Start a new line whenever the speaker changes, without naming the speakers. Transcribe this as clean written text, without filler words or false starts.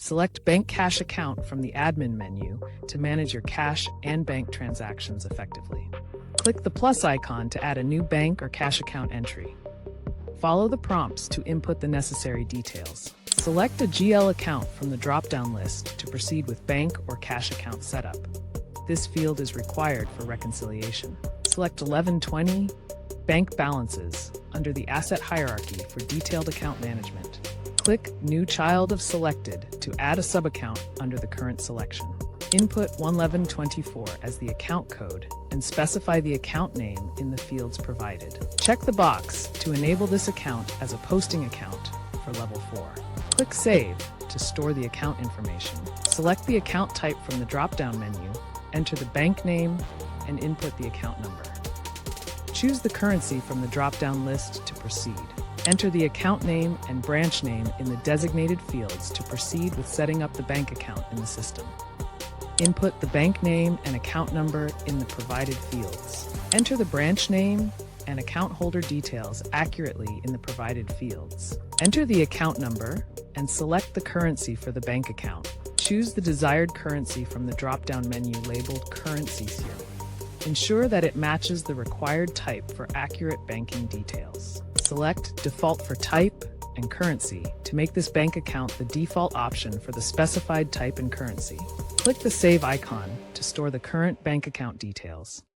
Select Bank Cash Account from the Admin menu to manage your cash and bank transactions effectively. Click the plus icon to add a new bank or cash account entry. Follow the prompts to input the necessary details. Select a GL account from the drop-down list to proceed with bank or cash account setup. This field is required for reconciliation. Select 1120 Bank Balances under the Asset Hierarchy for detailed account management. Click New Child of Selected to add a subaccount under the current selection. Input 11124 as the account code and specify the account name in the fields provided. Check the box to enable this account as a posting account for Level 4. Click Save to store the account information. Select the account type from the drop-down menu, enter the bank name, and input the account number. Choose the currency from the drop-down list to proceed. Enter the account name and branch name in the designated fields to proceed with setting up the bank account in the system. Input the bank name and account number in the provided fields. Enter the branch name and account holder details accurately in the provided fields. Enter the account number and select the currency for the bank account. Choose the desired currency from the drop-down menu labeled Currencies here. Ensure that it matches the required type for accurate banking details. Select Default for Type and Currency to make this bank account the default option for the specified type and currency. Click the Save icon to store the current bank account details.